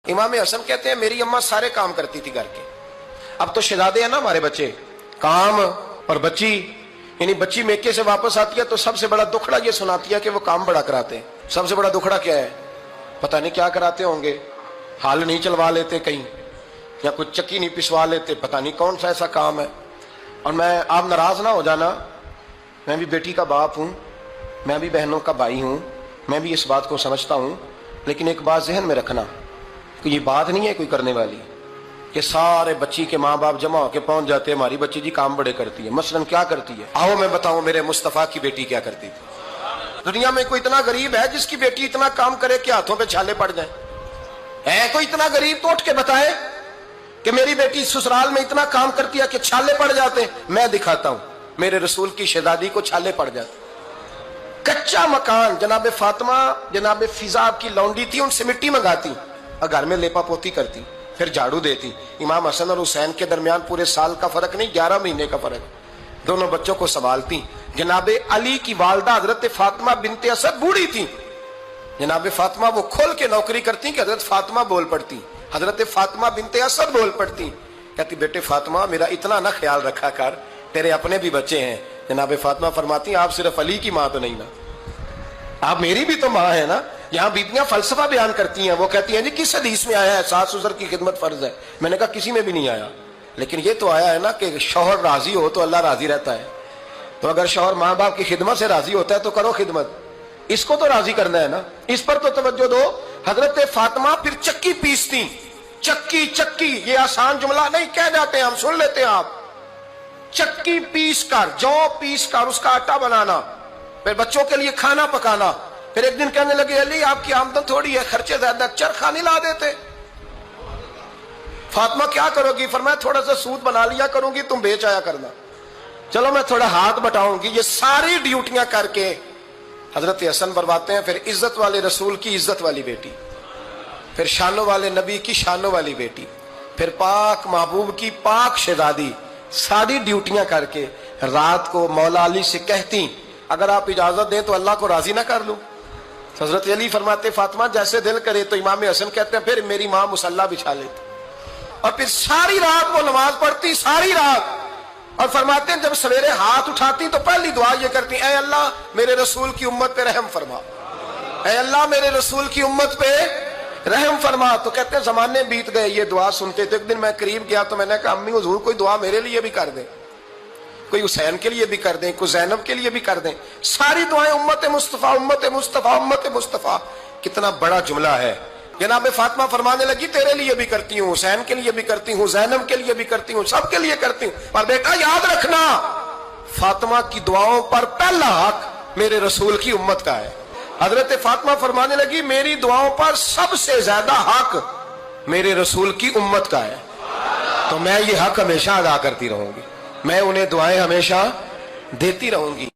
इमाम हसन कहते हैं मेरी अम्मा सारे काम करती थी घर के। अब तो शहजादे हैं ना हमारे बच्चे, काम और बच्ची, यानी बच्ची मेके से वापस आती है तो सबसे बड़ा दुखड़ा ये सुनाती है कि वो काम बड़ा कराते हैं। सबसे बड़ा दुखड़ा क्या है? पता नहीं क्या कराते होंगे, हाल नहीं चलवा लेते कहीं, या कुछ चक्की नहीं पिसवा लेते, पता नहीं कौन सा ऐसा काम है। और मैं, आप नाराज ना हो जाना, मैं भी बेटी का बाप हूं, मैं भी बहनों का भाई हूं, मैं भी इस बात को समझता हूं, लेकिन एक बात जहन में रखना कि ये बात नहीं है कोई करने वाली कि सारे बच्ची के माँ बाप जमा होकर पहुंच जाते हैं हमारी बच्ची जी काम बड़े करती है। मसलन क्या करती है? आओ मैं बताऊं मेरे मुस्तफा की बेटी क्या करती थी। दुनिया में कोई इतना गरीब है जिसकी बेटी इतना काम करे कि हाथों पे छाले पड़ जाए? है कोई इतना गरीब तो उठ के बताए कि मेरी बेटी ससुराल में इतना काम करती है कि छाले पड़ जाते? मैं दिखाता हूं, मेरे रसूल की शहजादी को छाले पड़ जाते। कच्चा मकान, जनाबे फातिमा जनाबे फिजा की लौंडी थी, उनसे मिट्टी मंगाती और घर में लेपा पोती करती, फिर झाड़ू देती। इमाम हसन और हुसैन के दरमियान पूरे साल का फर्क नहीं, 11 महीने का फर्क। दोनों बच्चों को संभालती। जनाबे अली की वालदा हजरत फातिमा बिनते असद बूढ़ी थी, जनाबे फातिमा वो खोल के नौकरी करती कि हजरत फातिमा बोल पड़ती, हजरत फातिमा बिनते असद बोल पड़ती। कहती बेटे फातिमा मेरा इतना ना ख्याल रखा कर, तेरे अपने भी बच्चे हैं। जनाबे फातिमा फरमाती आप सिर्फ अली की माँ तो नहीं ना, आप मेरी भी तो माँ है ना। यहाँ बीबियां फलसफा बयान करती हैं, वो कहती हैं जी किस हदीस में आया है सास ससुर की खिदमत फर्ज है? मैंने कहा किसी में भी नहीं आया, लेकिन ये तो आया है ना कि शौहर राजी हो तो अल्लाह राजी रहता है। तो अगर शौहर माँ बाप की खिदमत से राजी होता है तो करो खिदमत, इसको तो राजी करना है ना, इस पर तो तवज्जो दो। हजरत फातिमा फिर चक्की पीसती। चक्की चक्की ये आसान जुमला नहीं कह जाते, हम सुन लेते हैं आप। चक्की पीस कर, जौ पीस कर उसका आटा बनाना, फिर बच्चों के लिए खाना पकाना। फिर एक दिन कहने लगे अली आपकी आमदन थोड़ी है, खर्चे ज्यादा, चरखा नहीं ला देते? फातिमा क्या करोगी? फरमाया थोड़ा सा सूद बना लिया करूंगी, तुम बेच आया करना। चलो मैं थोड़ा हाथ बटाऊंगी। ये सारी ड्यूटियां करके हजरत हसन बरवाते हैं। फिर इज्जत वाले रसूल की इज्जत वाली बेटी, फिर शानों वाले नबी की शानों वाली बेटी, फिर पाक महबूब की पाक शहजादी, सारी ड्यूटियां करके रात को मौला अली से कहती अगर आप इजाजत दें तो अल्लाह को राजी ना कर लूं? हजरत अली फरमाते फातिमा जैसे दिल करे। तो इमाम हसन कहते हैं फिर मेरी माँ मुसल्ला बिछा लेती और फिर सारी रात वो नमाज पढ़ती, सारी रात। और फरमाते हैं जब सवेरे हाथ उठाती तो पहली दुआ ये करती ऐ अल्लाह मेरे रसूल की उम्मत पे रहम फरमा, ऐ अल्लाह मेरे रसूल की उम्मत पे रहम फरमा। तो कहते हैं जमाने बीत गए ये दुआ सुनते। तो एक दिन मैं करीब गया तो मैंने कहा अम्मी हुजूर कोई दुआ मेरे लिए भी कर दें, कोई हुसैन के लिए भी कर दें, कोई ज़ैनब के लिए भी कर दें। सारी दुआएं उम्मत मुस्तफ़ा उम्मत मुस्तफ़ा उम्मत मुस्तफ़ा। कितना बड़ा जुमला है। जनाब फातिमा फरमाने लगी तेरे लिए भी करती हूँ, हुसैन के लिए भी करती हूँ, ज़ैनब के लिए भी करती हूँ, सबके लिए करती हूँ। पर बेटा याद रखना फातिमा की दुआओं पर पहला हक मेरे रसूल की उम्मत का है। हजरत फातिमा फरमाने लगी मेरी दुआओं पर सबसे ज्यादा हक मेरे रसूल की उम्मत का है, तो मैं ये हक हमेशा अदा करती रहूंगी, मैं उन्हें दुआएं हमेशा देती रहूंगी।